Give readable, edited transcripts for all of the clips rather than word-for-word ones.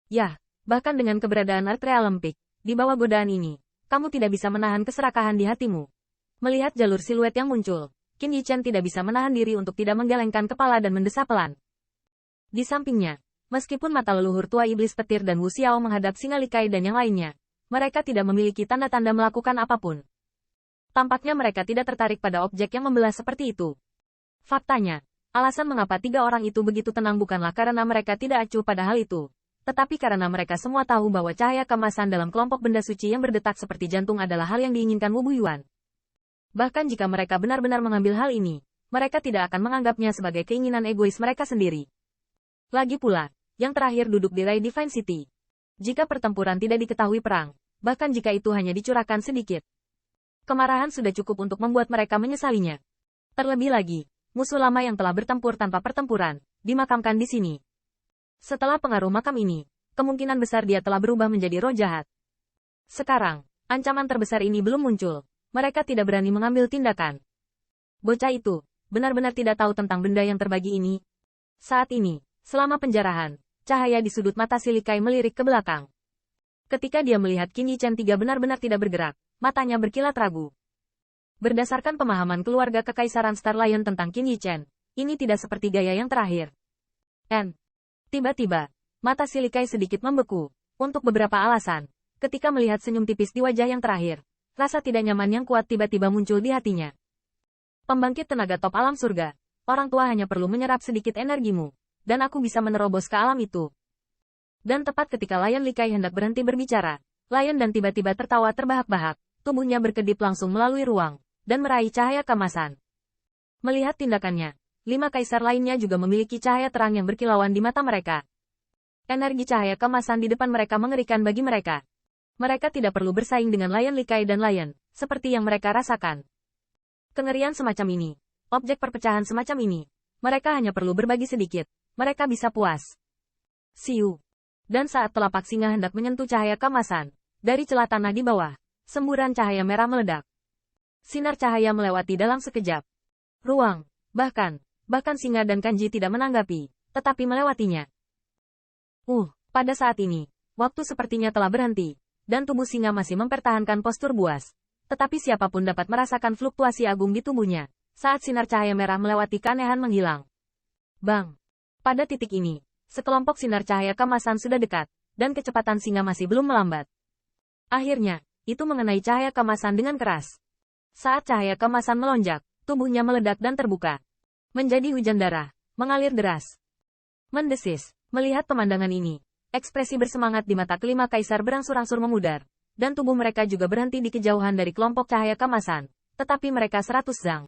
Yah, bahkan dengan keberadaan Artrea Lempik, di bawah godaan ini, kamu tidak bisa menahan keserakahan di hatimu. Melihat jalur siluet yang muncul, Qin Yichen tidak bisa menahan diri untuk tidak menggelengkan kepala dan mendesah pelan. Di sampingnya, meskipun mata leluhur tua iblis petir dan Wu Xiao menghadap Singa Likai dan yang lainnya, mereka tidak memiliki tanda-tanda melakukan apapun. Tampaknya mereka tidak tertarik pada objek yang membelah seperti itu. Faktanya, alasan mengapa 3 orang itu begitu tenang bukanlah karena mereka tidak acuh pada hal itu, tetapi karena mereka semua tahu bahwa cahaya kemasan dalam kelompok benda suci yang berdetak seperti jantung adalah hal yang diinginkan Wu Buyuan. Bahkan jika mereka benar-benar mengambil hal ini, mereka tidak akan menganggapnya sebagai keinginan egois mereka sendiri. Lagi pula, yang terakhir duduk di Rai Divine City. Jika pertempuran tidak diketahui perang, bahkan jika itu hanya dicurahkan sedikit, kemarahan sudah cukup untuk membuat mereka menyesalinya. Terlebih lagi, musuh lama yang telah bertempur tanpa pertempuran, dimakamkan di sini. Setelah pengaruh makam ini, kemungkinan besar dia telah berubah menjadi roh jahat. Sekarang, ancaman terbesar ini belum muncul, mereka tidak berani mengambil tindakan. Bocah itu, benar-benar tidak tahu tentang benda yang terbagi ini. Saat ini, selama penjarahan, cahaya di sudut mata si Likai melirik ke belakang. Ketika dia melihat Qin Yichen III benar-benar tidak bergerak, matanya berkilat ragu. Berdasarkan pemahaman keluarga Kekaisaran Star Lion tentang Qin Yichen, ini tidak seperti gaya yang terakhir. Tiba-tiba, mata si Likai sedikit membeku, untuk beberapa alasan. Ketika melihat senyum tipis di wajah yang terakhir, rasa tidak nyaman yang kuat tiba-tiba muncul di hatinya. Pembangkit tenaga top alam surga, orang tua hanya perlu menyerap sedikit energimu, dan aku bisa menerobos ke alam itu. Dan tepat ketika Lion Likai hendak berhenti berbicara, Lion dan tiba-tiba tertawa terbahak-bahak, tubuhnya berkedip langsung melalui ruang, dan meraih cahaya kemasan. Melihat tindakannya, 5 kaisar lainnya juga memiliki cahaya terang yang berkilauan di mata mereka. Energi cahaya kemasan di depan mereka mengerikan bagi mereka. Mereka tidak perlu bersaing dengan Lion Likai dan Lion, seperti yang mereka rasakan. Kengerian semacam ini, objek perpecahan semacam ini, mereka hanya perlu berbagi sedikit. Mereka bisa puas. Siu. Dan saat telapak singa hendak menyentuh cahaya kemasan, dari celah tanah di bawah, semburan cahaya merah meledak. Sinar cahaya melewati dalam sekejap. Ruang, bahkan singa dan Kanji tidak menanggapi, tetapi melewatinya. Pada saat ini, waktu sepertinya telah berhenti, dan tubuh singa masih mempertahankan postur buas. Tetapi siapapun dapat merasakan fluktuasi agung di tubuhnya, saat sinar cahaya merah melewati keanehan menghilang. Bang! Pada titik ini, sekelompok sinar cahaya kemasan sudah dekat, dan kecepatan singa masih belum melambat. Akhirnya, itu mengenai cahaya kemasan dengan keras. Saat cahaya kemasan melonjak, tubuhnya meledak dan terbuka. Menjadi hujan darah, mengalir deras. Mendesis, melihat pemandangan ini, ekspresi bersemangat di mata kelima kaisar berangsur-angsur memudar, dan tubuh mereka juga berhenti di kejauhan dari kelompok cahaya kemasan, tetapi mereka 100 zang.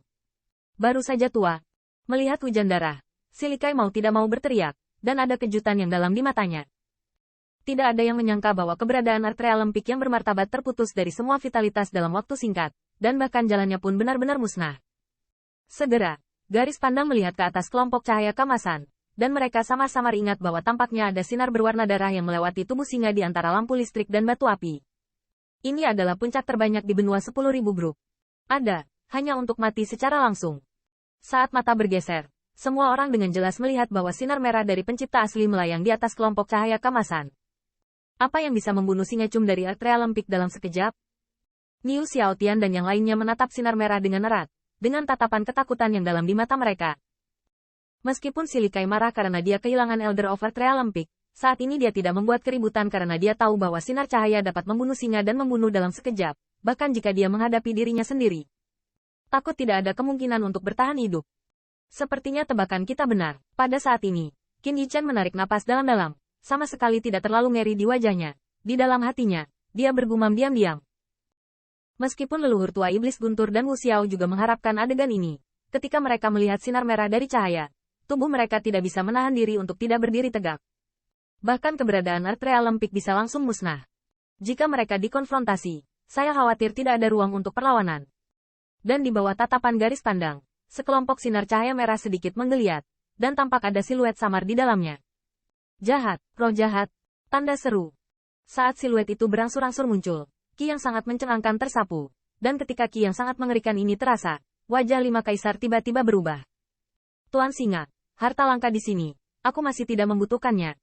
Baru saja tua. Melihat hujan darah, si Likai mau tidak mau berteriak, dan ada kejutan yang dalam di matanya. Tidak ada yang menyangka bahwa keberadaan Artrea Lempik yang bermartabat terputus dari semua vitalitas dalam waktu singkat, dan bahkan jalannya pun benar-benar musnah. Segera, garis pandang melihat ke atas kelompok cahaya kemasan, dan mereka samar-samar ingat bahwa tampaknya ada sinar berwarna darah yang melewati tubuh singa di antara lampu listrik dan batu api. Ini adalah puncak terbanyak di benua 10.000 bruk. Hanya untuk mati secara langsung. Saat mata bergeser, semua orang dengan jelas melihat bahwa sinar merah dari pencipta asli melayang di atas kelompok cahaya kemasan. Apa yang bisa membunuh singa cum dari Artrea Lempik dalam sekejap? Niu Xiaotian dan yang lainnya menatap sinar merah dengan erat, dengan tatapan ketakutan yang dalam di mata mereka. Meskipun si Likai marah karena dia kehilangan Elder of Artrea Lempik, saat ini dia tidak membuat keributan karena dia tahu bahwa sinar cahaya dapat membunuh singa dan membunuh dalam sekejap, bahkan jika dia menghadapi dirinya sendiri. Takut tidak ada kemungkinan untuk bertahan hidup. Sepertinya tebakan kita benar. Pada saat ini, Qin Yichen menarik napas dalam-dalam, sama sekali tidak terlalu ngeri di wajahnya. Di dalam hatinya, dia bergumam diam-diam. Meskipun leluhur tua iblis Guntur dan Wu Xiao juga mengharapkan adegan ini, ketika mereka melihat sinar merah dari cahaya, tubuh mereka tidak bisa menahan diri untuk tidak berdiri tegak. Bahkan keberadaan Artrea Lempik bisa langsung musnah. Jika mereka dikonfrontasi, saya khawatir tidak ada ruang untuk perlawanan. Dan di bawah tatapan garis pandang, sekelompok sinar cahaya merah sedikit menggeliat, dan tampak ada siluet samar di dalamnya. Jahat, roh jahat, tanda seru. Saat siluet itu berangsur-angsur muncul, ki yang sangat mencengangkan tersapu, dan ketika ki yang sangat mengerikan ini terasa, wajah 5 kaisar tiba-tiba berubah. Tuan Singa, harta langka di sini, aku masih tidak membutuhkannya.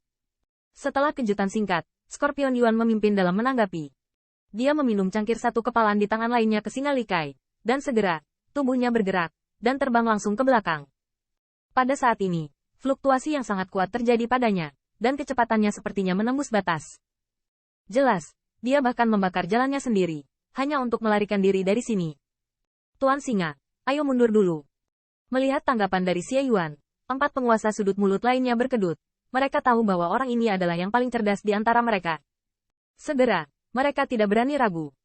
Setelah kejutan singkat, Scorpion Yuan memimpin dalam menanggapi. Dia meminum cangkir satu kepalan di tangan lainnya ke singa Likai, dan segera, tubuhnya bergerak, dan terbang langsung ke belakang. Pada saat ini, fluktuasi yang sangat kuat terjadi padanya, dan kecepatannya sepertinya menembus batas. Jelas, dia bahkan membakar jalannya sendiri, hanya untuk melarikan diri dari sini. Tuan Singa, ayo mundur dulu. Melihat tanggapan dari Xie Yuan, 4 penguasa sudut mulut lainnya berkedut. Mereka tahu bahwa orang ini adalah yang paling cerdas di antara mereka. Segera, mereka tidak berani ragu.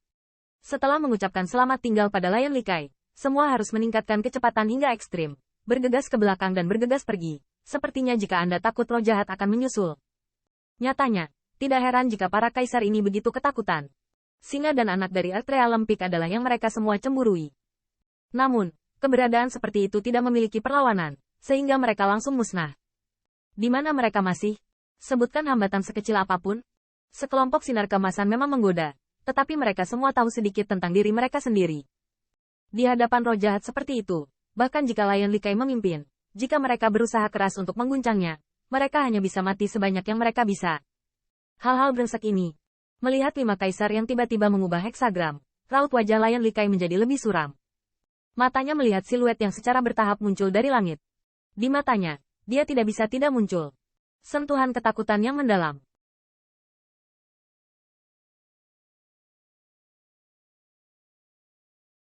Setelah mengucapkan selamat tinggal pada Lion Likai, semua harus meningkatkan kecepatan hingga ekstrim, bergegas ke belakang dan bergegas pergi. Sepertinya jika Anda takut roh jahat akan menyusul. Nyatanya, tidak heran jika para kaisar ini begitu ketakutan. Singa dan anak dari Earth Realm Peak adalah yang mereka semua cemburui. Namun, keberadaan seperti itu tidak memiliki perlawanan, sehingga mereka langsung musnah. Di mana mereka masih? Sebutkan hambatan sekecil apapun. Sekelompok sinar keemasan memang menggoda, tetapi mereka semua tahu sedikit tentang diri mereka sendiri. Di hadapan roh jahat seperti itu, bahkan jika Lion Likai memimpin, jika mereka berusaha keras untuk mengguncangnya, mereka hanya bisa mati sebanyak yang mereka bisa. Hal-hal brengsek ini. Melihat 5 kaisar yang tiba-tiba mengubah heksagram, raut wajah Lion Likai menjadi lebih suram. Matanya melihat siluet yang secara bertahap muncul dari langit. Di matanya, dia tidak bisa tidak muncul sentuhan ketakutan yang mendalam.